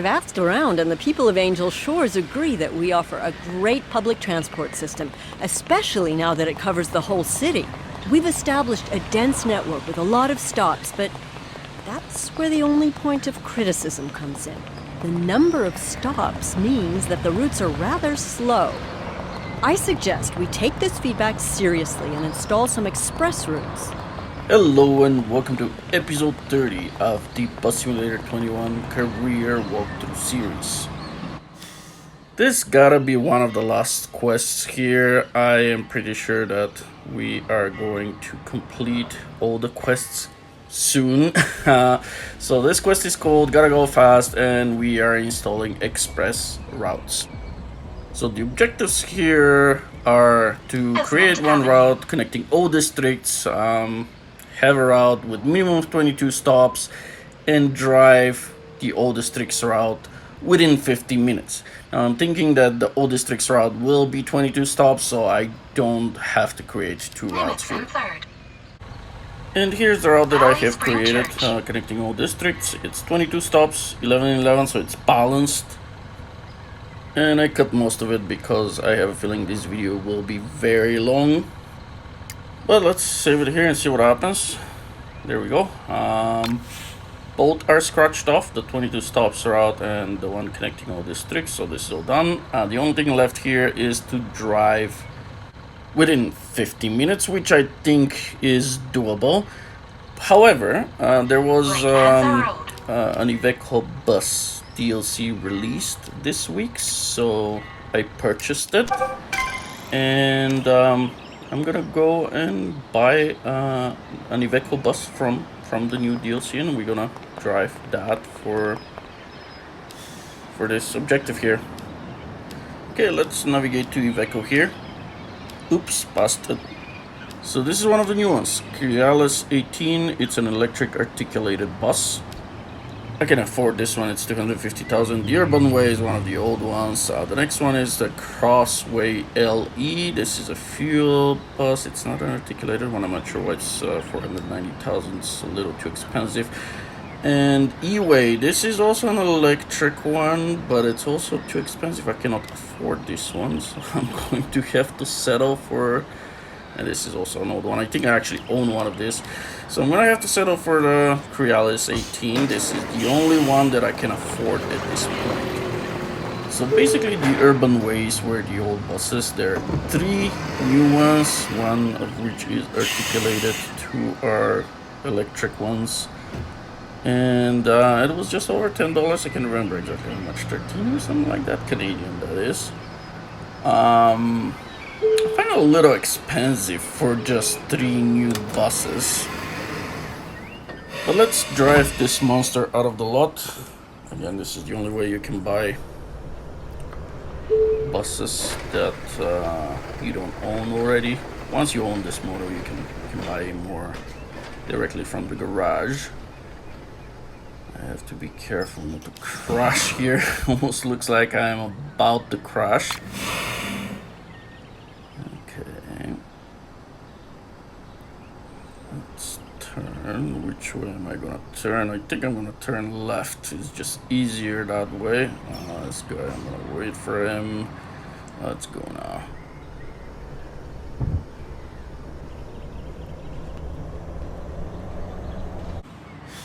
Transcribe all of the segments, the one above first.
I've asked around, and the people of Angel Shores agree that we offer a great public transport system, especially now that it covers the whole city. We've established a dense network with a lot of stops, but that's where the only point of criticism comes in. The number of stops means that the routes are rather slow. I suggest we take this feedback seriously and install some express routes. Hello and welcome to episode 30 of the Bus Simulator 21 career walkthrough series. This gotta be one of the last quests here. I am pretty sure that we are going to complete all the quests soon. So this quest is called Gotta Go Fast, and we are installing express routes. So the objectives here are to create one route connecting all districts, have a route with minimum of 22 stops, and drive the all districts route within 50 minutes. Now I'm thinking that the all districts route will be 22 stops, so I don't have to create two routes here. And here's the route that I have created, connecting all districts. It's 22 stops, 11, so it's balanced. And I cut most of it because I have a feeling this video will be very long. But let's save it here and see what happens. There we go. Both are scratched off, the 22 stops route and the one connecting all districts, so this is all done. The only thing left here is to drive within 50 minutes, which I think is doable. However, there was an Iveco bus DLC released this week, so I purchased it, and I'm gonna go and buy an Iveco bus from the new DLC, and we're gonna drive that for this objective here. Okay, let's navigate to Iveco here. Oops, passed it. So this is one of the new ones, Crealis 18. It's an electric articulated bus. I can afford this one, it's 250,000. The Urban Way is one of the old ones. The next one is the Crossway LE. This is a fuel bus. It's not an articulated one. I'm not sure why it's 490,000. It's a little too expensive. And E-Way, this is also an electric one, but it's also too expensive. I cannot afford this one, so I'm going to have to settle for... And this is also an old one. I think I actually own one of these. So I'm gonna have to settle for the Crealis 18. This is the only one that I can afford at this point. So basically the Urban Ways were the old buses. There are 3 new ones, one of which is articulated, 2 are electric ones. And it was just over $10. I can't remember exactly how much, 13 or something like that, Canadian that is. I find it a little expensive for just 3 new buses. But let's drive this monster out of the lot. Again, this is the only way you can buy buses that you don't own already. Once you own this model, you can buy more directly from the garage. I have to be careful not to crash here. Almost looks like I'm about to crash. Okay. Let's turn. Which way am I gonna turn? I think I'm gonna turn left. It's just easier that way. This guy, I'm gonna wait for him. Let's go now.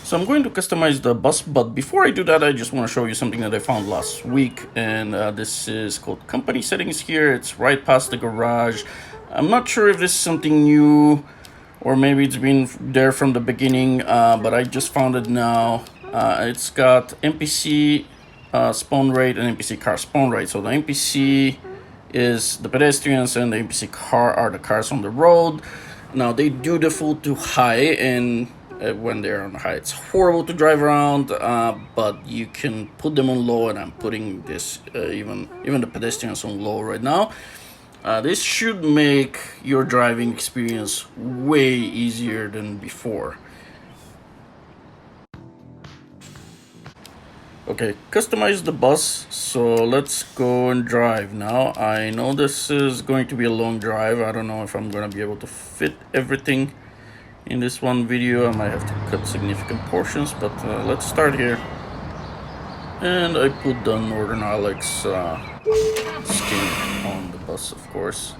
So I'm going to customize the bus, but before I do that, I just want to show you something that I found last week, and this is called company settings here. It's right past the garage. I'm not sure if this is something new or maybe it's been there from the beginning, but I just found it now. It's got NPC spawn rate and NPC car spawn rate. So the NPC is the pedestrians and the NPC car are the cars on the road. Now they do default to high, and when they're on high it's horrible to drive around, but you can put them on low, and I'm putting this even the pedestrians on low right now. This should make your driving experience way easier than before. Okay, customize the bus, so let's go and drive now. I know this is going to be a long drive. I don't know if I'm gonna be able to fit everything in this one video. I might have to cut significant portions, but let's start here. And I put the Northern Alex skin on the bus, of course.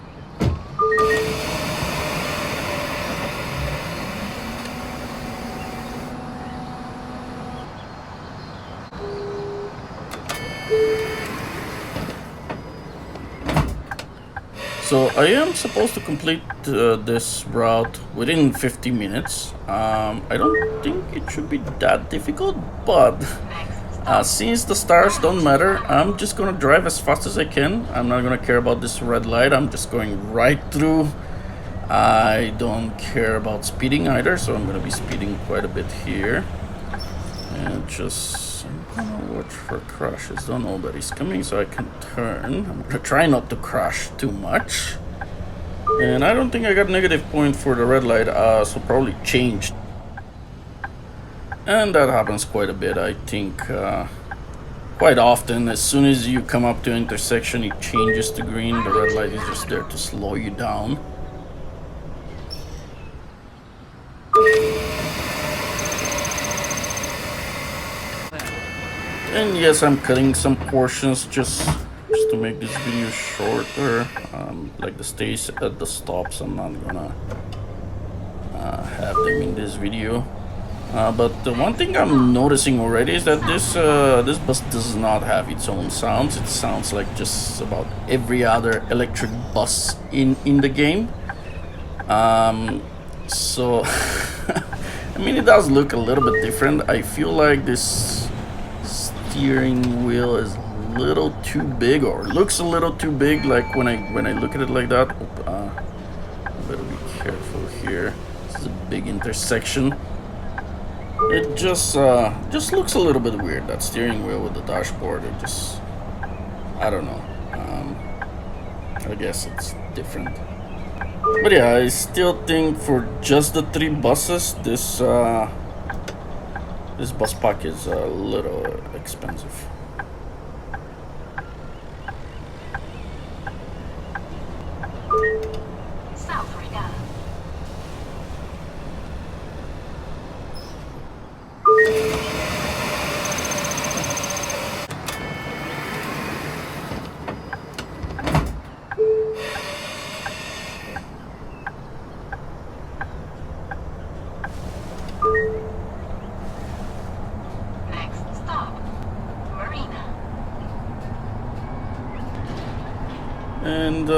So I am supposed to complete this route within 50 minutes. I don't think it should be that difficult, but since the stars don't matter, I'm just gonna drive as fast as I can. I'm not gonna care about this red light. I'm just going right through. I don't care about speeding either, so I'm gonna be speeding quite a bit here. And just, I'm gonna watch for crashes. Don't know that he's coming, so I can turn. I'm gonna try not to crash too much. And I don't think I got negative point for the red light, so probably changed. And that happens quite a bit, I think. Quite often, as soon as you come up to an intersection, it changes to green. The red light is just there to slow you down. And yes, I'm cutting some portions just to make this video shorter. Like the stays at the stops, I'm not gonna have them in this video. But the one thing I'm noticing already is that this bus does not have its own sounds. It sounds like just about every other electric bus in the game. So I mean, it does look a little bit different. I feel like this steering wheel is a little too big, or looks a little too big. Like when I look at it like that. Better be careful here. This is a big intersection. It just looks a little bit weird, that steering wheel with the dashboard. It just, I don't know. I guess it's different. But yeah, I still think for just the 3 buses, this bus pack is a little expensive. And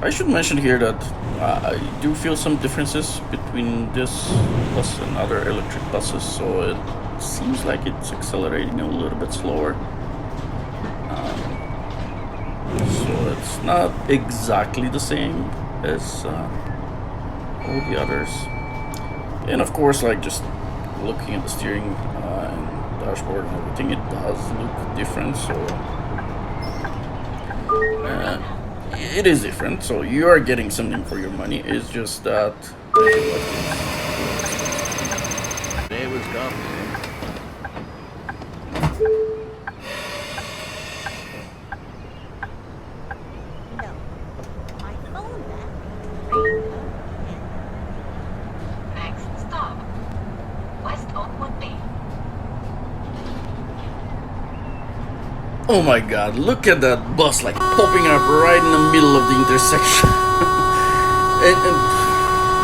I should mention here that I do feel some differences between this bus and other electric buses, so it seems like it's accelerating a little bit slower. So it's not exactly the same as all the others. And of course, like just looking at the steering and dashboard and everything, it does look different, so it is different, so you are getting something for your money. It's just that Today was coffee. No, my phone battery. Next stop, West Oakwood Bay. oh my god, look at that bus like popping up right in the middle of the intersection. and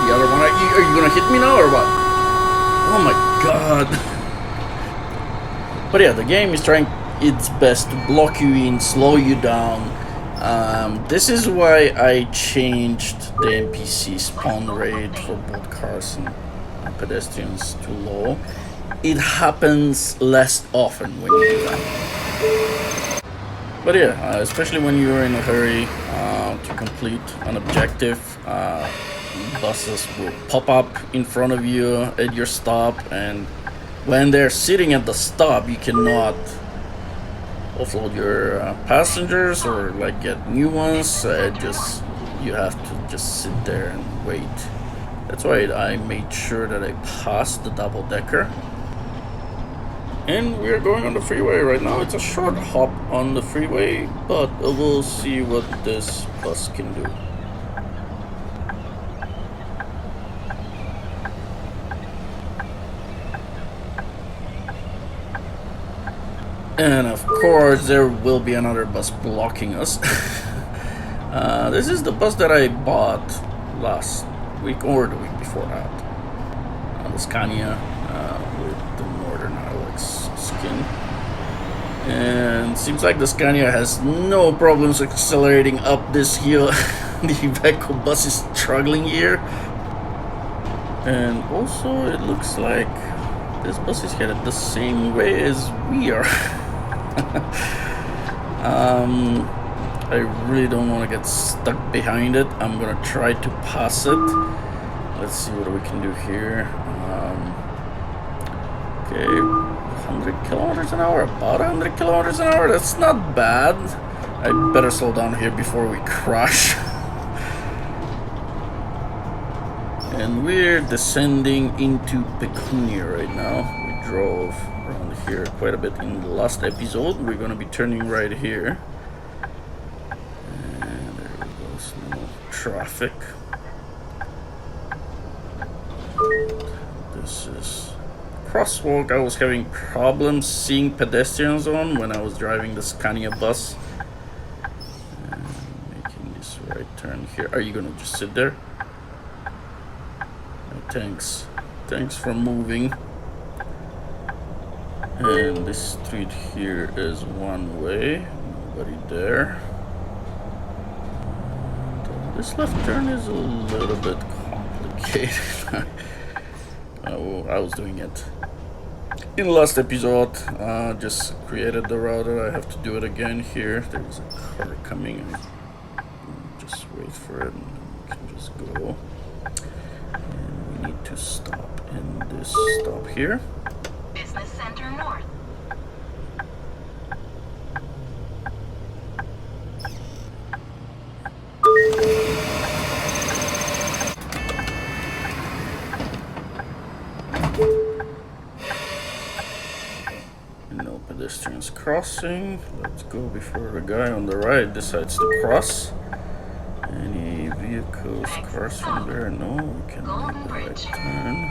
the other one, are you gonna hit me now or what? Oh my god. But yeah, the game is trying its best to block you in, slow you down. This is why I changed the NPC spawn rate for both cars and pedestrians to low. It happens less often when you do that. But yeah, especially when you're in a hurry to complete an objective, buses will pop up in front of you at your stop, and when they're sitting at the stop, you cannot offload your passengers or like get new ones. You have to just sit there and wait. That's why I made sure that I passed the double-decker. And we're going on the freeway right now. It's a short hop on the freeway, but we'll see what this bus can do. And of course, there will be another bus blocking us. This is the bus that I bought last week or the week before that. The Scania with the Northern Ilex skin. And seems like the Scania has no problems accelerating up this hill. The Iveco bus is struggling here. And also it looks like this bus is headed the same way as we are. I really don't want to get stuck behind it. I'm gonna try to pass it. Let's see what we can do here. Okay, 100 kilometers an hour, about 100 kilometers an hour. That's not bad. I better slow down here before we crash. And we're descending into Pecunia right now. We drove around here quite a bit in the last episode. We're gonna be turning right here. And there goes no traffic. This is crosswalk. I was having problems seeing pedestrians on when I was driving the Scania bus. And making this right turn here. Are you gonna just sit there? Thanks. Thanks for moving. And this street here is one way. Nobody there. And, this left turn is a little bit complicated. I was doing it in the last episode. Just created the route. I have to do it again here. There's a car coming. And just wait for it and we can just go. Need to stop in this stop here. Business Center North. No pedestrians crossing. Let's go before the guy on the right decides to cross. Any vehicles, cars from there? No, we can make the right turn.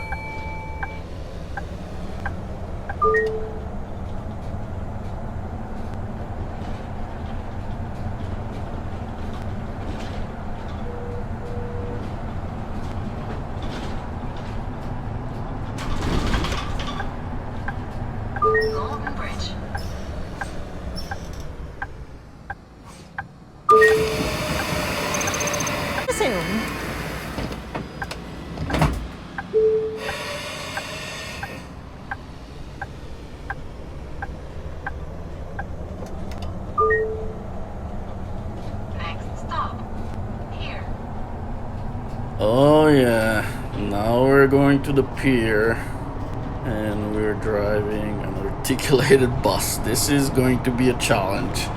Golden Bridge. Next stop. Here. Oh yeah, now we're going to the pier and we're driving an articulated bus. This is going to be a challenge.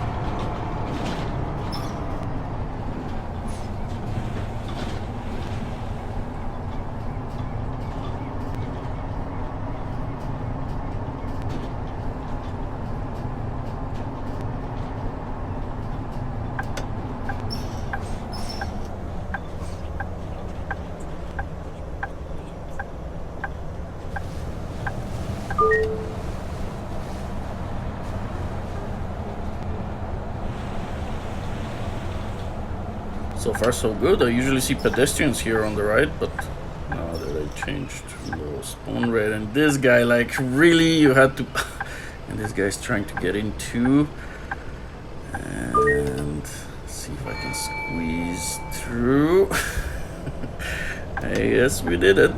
So far so good. I usually see pedestrians here on the right, but now that I changed to low spawn rate, and this guy, like, really, you had to and this guy's trying to get in too. And see if I can squeeze through. Yes, we did it.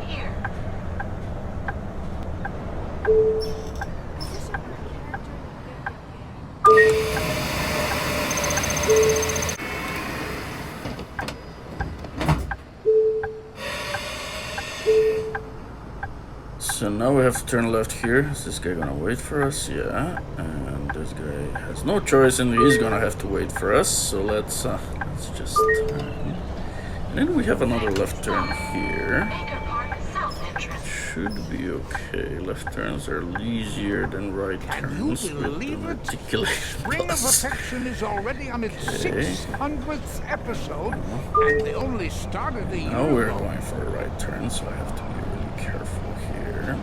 Here. So now we have to turn left here. Is this guy gonna wait for us? Yeah. And this guy has no choice and he's gonna have to wait for us. So let's just turn. And then we have another left turn here. Baker Park South entrance. Should be okay. Left turns are easier than right turns with an articulated Ring of bus. Affection is already on its Okay. 600th episode, and they only started the Now year we're ago. going for a right turn, so I have to be really careful here.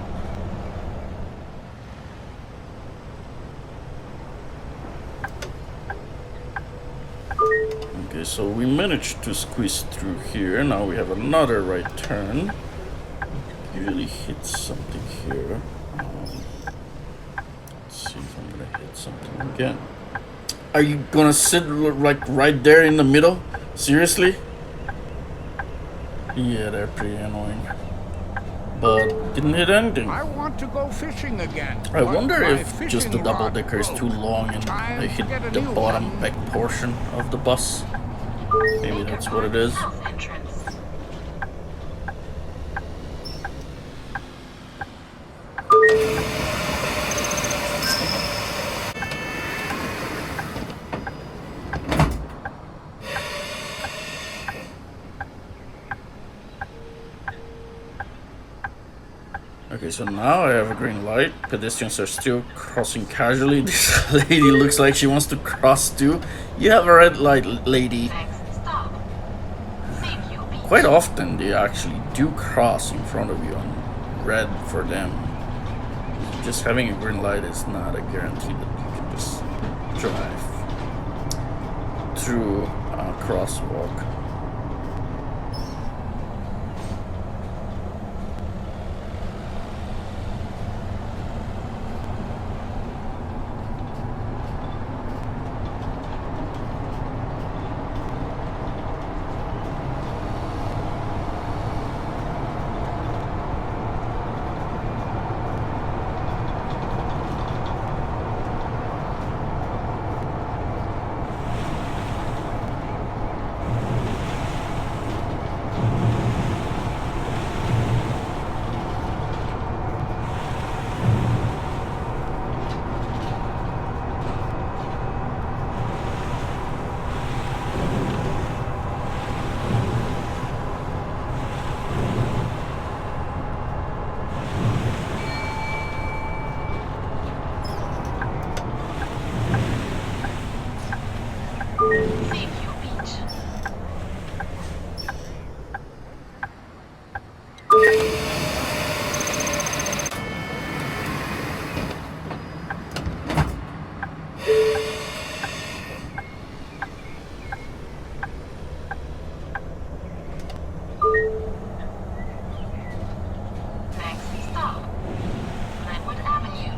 Okay, so we managed to squeeze through here. Now we have another right turn. Usually hit something here. Let's see if I'm gonna hit something again. Are you gonna sit like right there in the middle? Seriously? Yeah, they're pretty annoying. But didn't hit anything. I want to go fishing again. I but wonder my if just the fishing double rod decker is too broke. long and Time they to hit get a the new bottom one. back portion of the bus. Maybe that's what it is. South entrance. Okay, so now I have a green light. Pedestrians are still crossing casually. This lady looks like she wants to cross too. You have a red light, lady. Next stop. Seaview Beach. Quite often they actually do cross in front of you on red for them. Just having a green light is not a guarantee that you can just drive through a crosswalk. Seaview Beach. Next stop. Glenwood Avenue.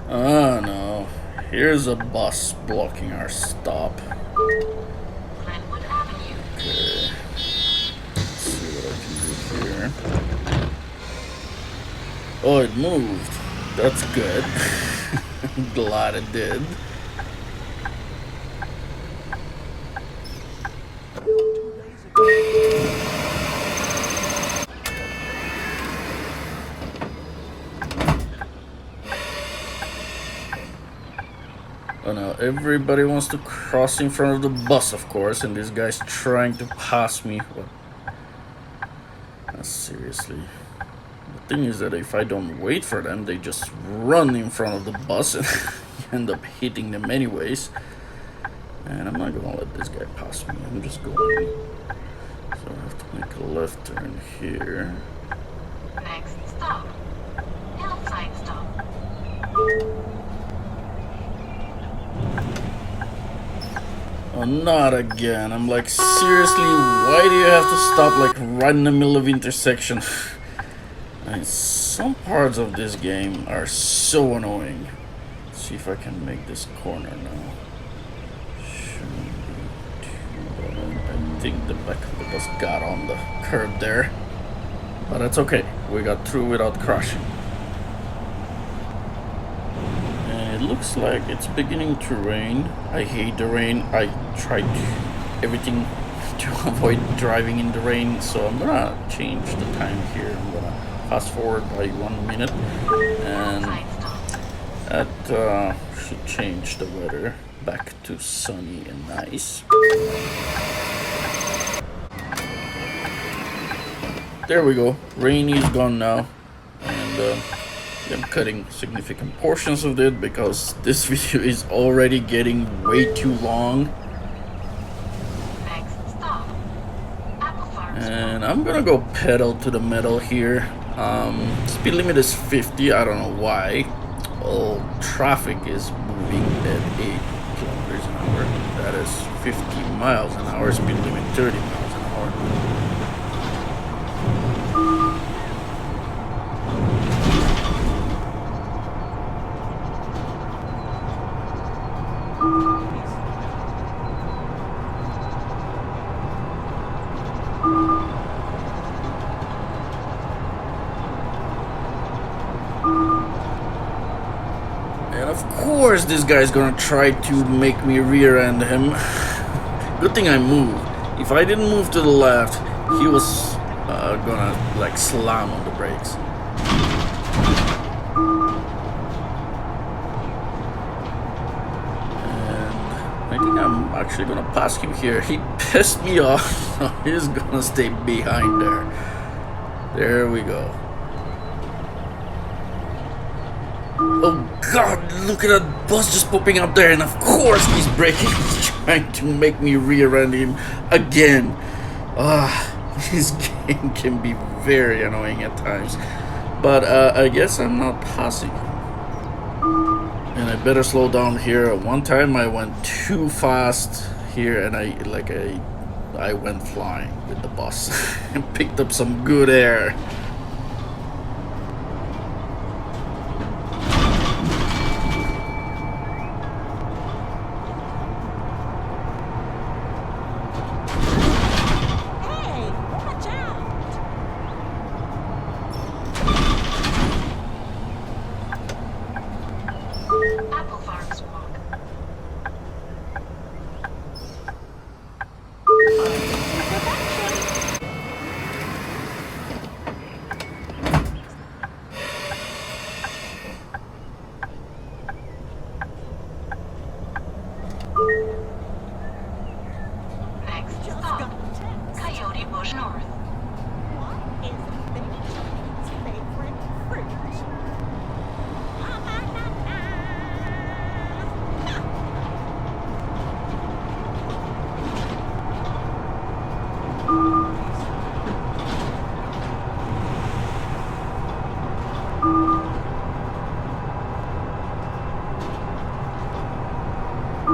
Oh no, here's a bus blocking our stop. Glenwood Avenue. Okay, let's see what I can do here. Oh, it moved. That's good. Glad it did. Oh no, everybody wants to cross in front of the bus, of course, and this guy's trying to pass me. What? Seriously. The thing is that if I don't wait for them, they just run in front of the bus and end up hitting them anyways. And I'm not gonna let this guy pass me, I'm just going. So I have to make a left turn here. Next stop. Hillside stop. Oh, not again. I'm like, seriously, why do you have to stop like right in the middle of intersection? I mean, some parts of this game are so annoying. Let's see if I can make this corner now. Shouldn't be too bad. I think the back of the bus got on the curb there. But that's okay. We got through without crashing. And it looks like it's beginning to rain. I hate the rain. I tried everything to avoid driving in the rain, so I'm gonna change the time here. I'm gonna fast forward by 1 minute, and that should change the weather back to sunny and nice. There we go. Rain is gone now, and I'm cutting significant portions of it because this video is already getting way too long. Next stop, Apple Farms. And I'm gonna go pedal to the metal here. Speed limit is 50. I don't know why. All traffic is moving at 8 kilometers an hour. That is 50 miles an hour. Speed limit 30 miles an hour. And of course this guy's gonna try to make me rear-end him. Good thing I moved. If I didn't move to the left, he was gonna like slam on the brakes. And I think I'm actually gonna pass him here. He pissed me off, so he's gonna stay behind there. There we go. Oh god, look at that bus just popping up there, and of course he's braking, trying to make me rear-end him again. This game can be very annoying at times. But I guess I'm not passing. And I better slow down here. One time I went too fast here, and I went flying with the bus and picked up some good air. Hey, watch out! Apple Farms Walk. Next Just stop, got a text. Coyote Bush North. What is Benjamin's favorite fruit? La la la la.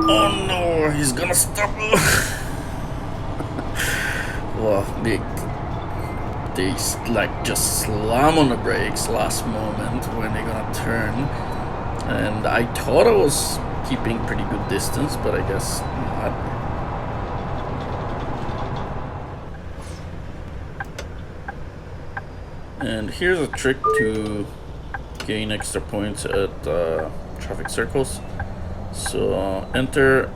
Oh no, he's gonna stop. Well, they like just slam on the brakes last moment when they're gonna turn, and I thought I was keeping pretty good distance, but I guess not. And here's a trick to gain extra points at traffic circles. So enter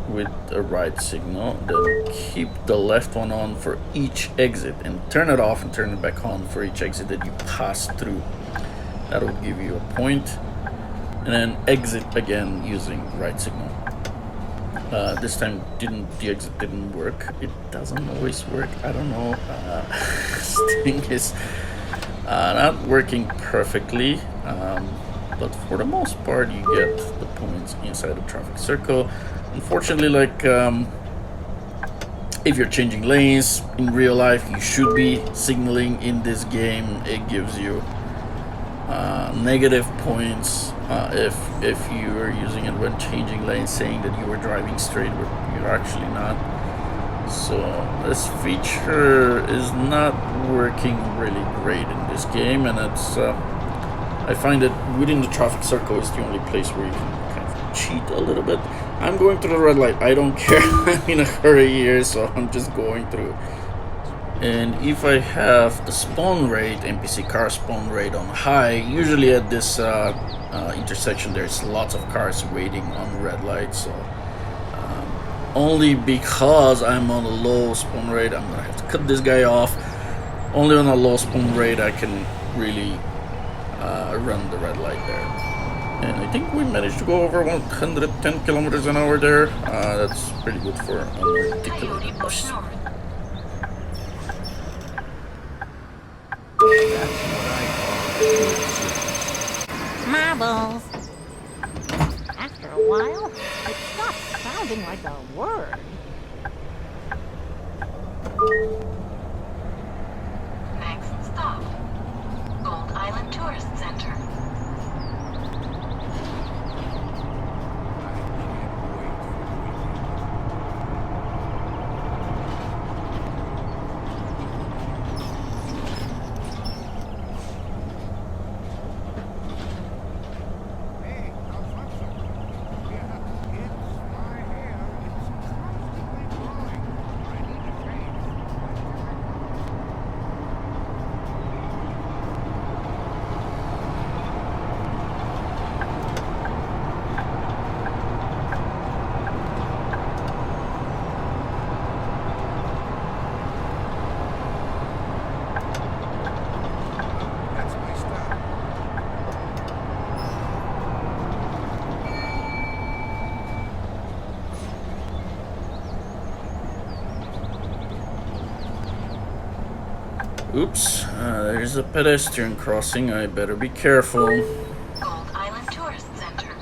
with a right signal, then keep the left one on for each exit, and turn it off and turn it back on for each exit that you pass through. That will give you a point. And then exit again using right signal. This time the exit didn't work. It doesn't always work. I don't know. This thing is not working perfectly. But for the most part, you get the points inside the traffic circle. Unfortunately, like if you're changing lanes in real life, you should be signaling. In this game, it gives you negative points if you are using it when changing lanes, saying that you were driving straight, but you're actually not. So this feature is not working really great in this game, and it's I find that within the traffic circle is the only place where you can kind of cheat a little bit. I'm going through the red light. I don't care. I'm in a hurry here, so I'm just going through. And if I have the spawn rate, NPC car spawn rate on high, usually at this intersection there's lots of cars waiting on red light, so only because I'm on a low spawn rate, I'm gonna have to cut this guy off. Only on a low spawn rate I can really run the red light there. And I think we managed to go over 110 kilometers an hour there. That's pretty good for Coyote unarticulated push bus. north. That's what I call Marbles. After a while, it stops sounding like a word. Next stop, Gold Island Tourist Center. Hey, Alfonso. Yeah, it's my hair. It's constantly growing. I need a change. That's my style. Oops, there's a pedestrian crossing. I better be careful. Gold Island Tourist Center.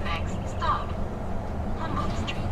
Next stop, Humboldt Street.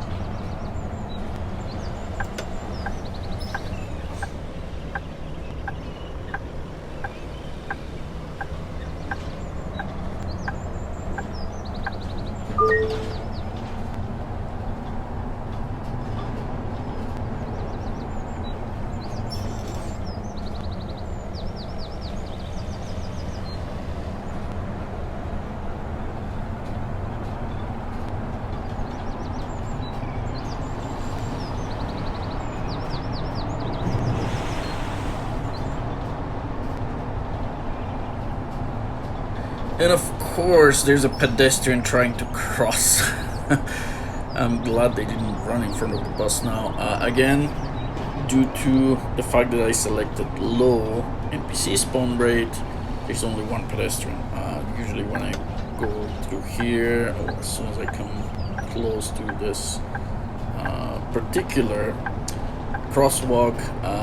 And of course, there's a pedestrian trying to cross. I'm glad they didn't run in front of the bus now. Again, due to the fact that I selected low NPC spawn rate, there's only one pedestrian. Usually when I go through here, or as soon as I come close to this particular crosswalk,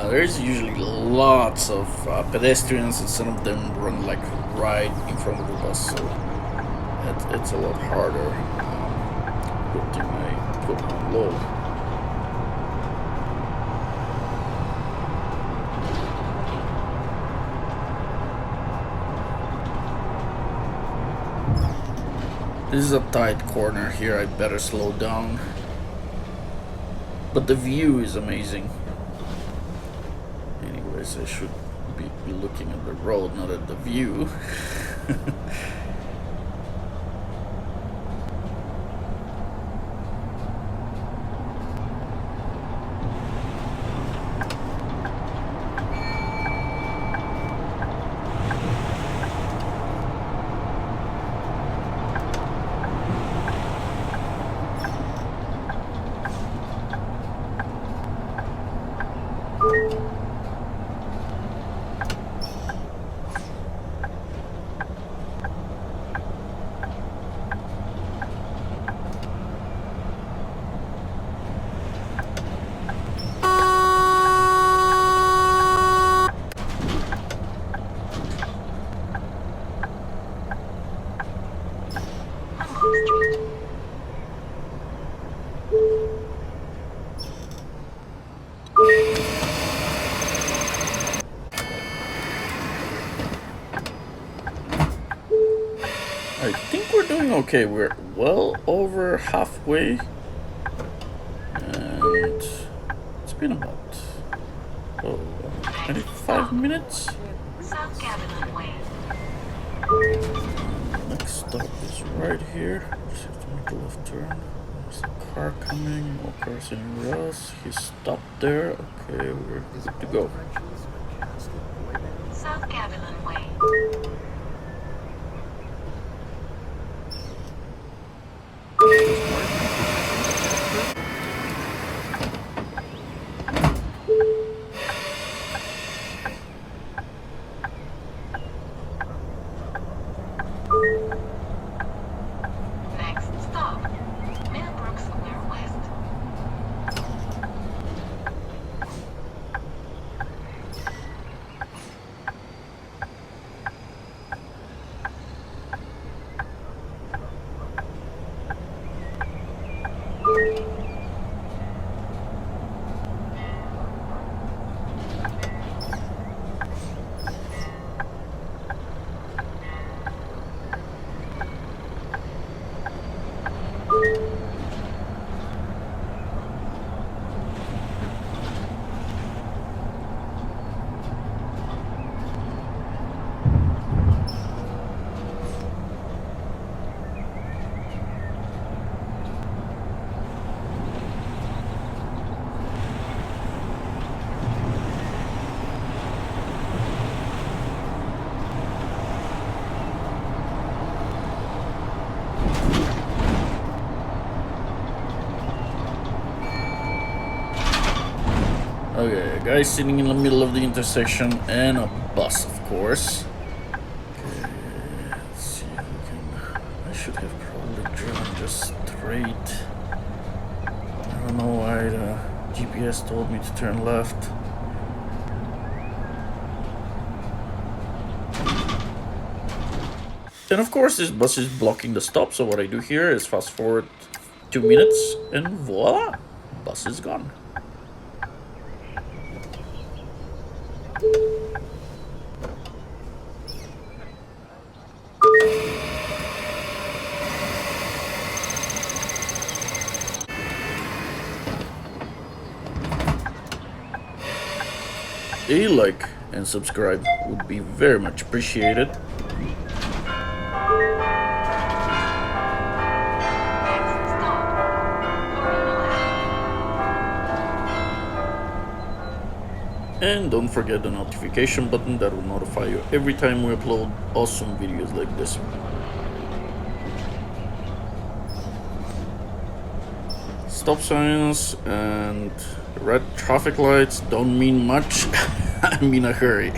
there's usually lots of pedestrians, and some of them run like right in front of the bus, so it's a lot harder putting my foot on low. This is a tight corner here, I better slow down. But the view is amazing. Anyways, I should be looking at the road, not at the view. I think we're doing okay. We're well over halfway. And it's been about 25 minutes. South Gavilan Way. Next stop is right here. Just have to make a left turn. There's a car coming. No cars anywhere else. He stopped there. Okay, we're good to go. South Gavilan Way. Next stop, Millbrook Square West. Okay, a guy sitting in the middle of the intersection and a bus, of course. Okay, let's see if we can. I should have probably driven just straight. I don't know why the GPS told me to turn left. And of course, this bus is blocking the stop, so what I do here is fast forward 2 minutes and voila! Bus is gone. A like and subscribe would be very much appreciated. Next stop, Corino Ave. And don't forget the notification button that will notify you every time we upload awesome videos like this. Stop signs and red traffic lights don't mean much. I'm in a hurry.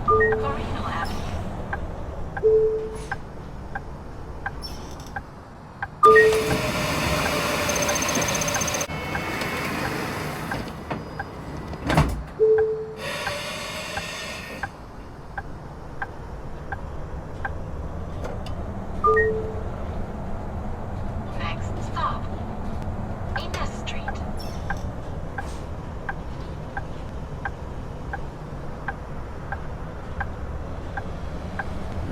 Corino Ave. Next stop, Innes Street.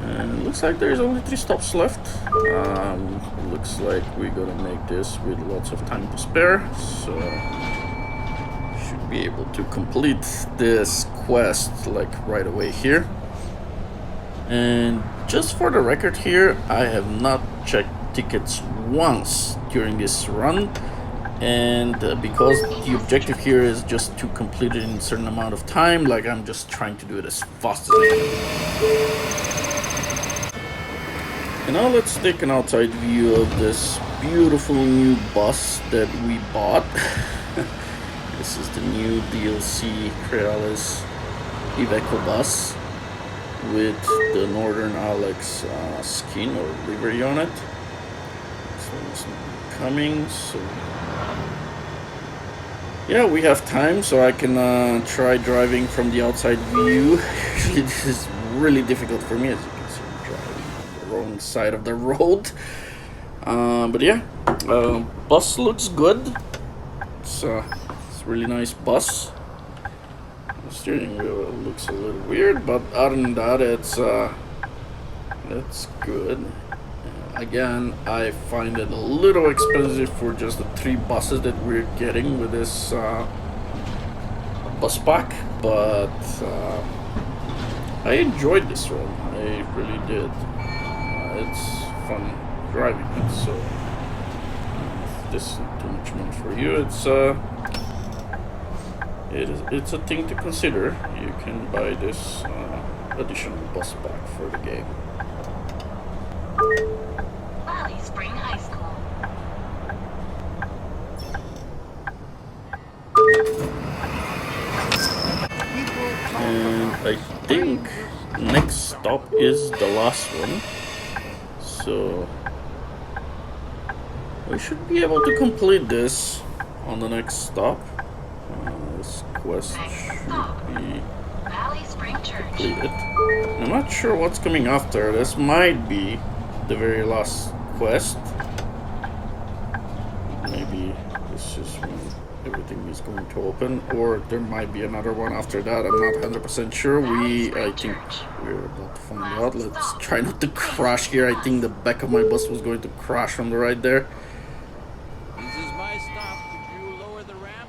And looks like there's only 3 stops left. Looks like we're gonna make this with lots of time to spare, so should be able to complete this quest like right away here. And just for the record here, I have not checked tickets once during this run, and because the objective here is just to complete it in a certain amount of time, like I'm just trying to do it as fast as I can. And now let's take an outside view of this beautiful new bus that we bought. This is the new DLC Crealis Iveco bus with the Northern Alex skin or livery on it. So let's coming, so yeah, we have time, so I can try driving from the outside view. Usually this is really difficult for me, as you can see, I'm driving on the wrong side of the road. But yeah, bus looks good. It's a really nice bus. The steering wheel looks a little weird, but other than that, it's good. Again, I find it a little expensive for just the 3 buses that we're getting with this bus pack, but I enjoyed this one. I really did. It's fun driving it, so if this isn't too much money for you, it's a thing to consider. You can buy this additional bus pack for the game. Valley Spring High School. And I think next stop is the last one, so we should be able to complete this on the next stop. This quest Next should stop, be Valley Spring Church. completed. I'm not sure what's coming after. This might be the very last quest. Maybe this is when everything is going to open, or there might be another one after that. I'm not 100% sure. I think we're about to find out. Let's try not to crash here. I think the back of my bus was going to crash on the right there. This is my stop. Could you lower the ramp?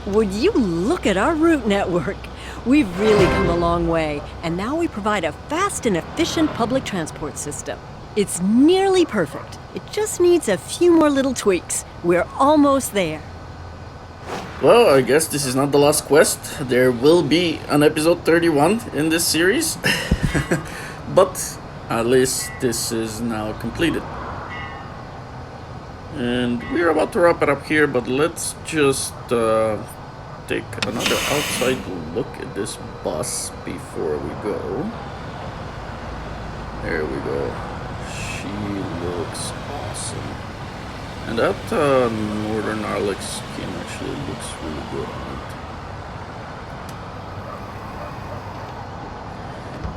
Would you look at our route network? We've really come a long way, and now we provide a fast and efficient public transport system. It's nearly perfect. It just needs a few more little tweaks. We're almost there. Well, I guess this is not the last quest. There will be an episode 31 in this series. But at least this is now completed. And we're about to wrap it up here, but let's just take another outside look at this bus before we go. There we go. She looks awesome. And that Northern Alex skin actually looks really good on it.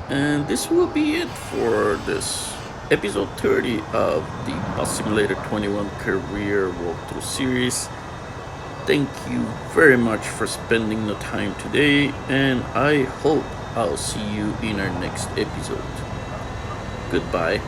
And this will be it for this episode 30 of the Bus Simulator 21 Career Walkthrough series. Thank you very much for spending the time today, and I hope I'll see you in our next episode. Goodbye.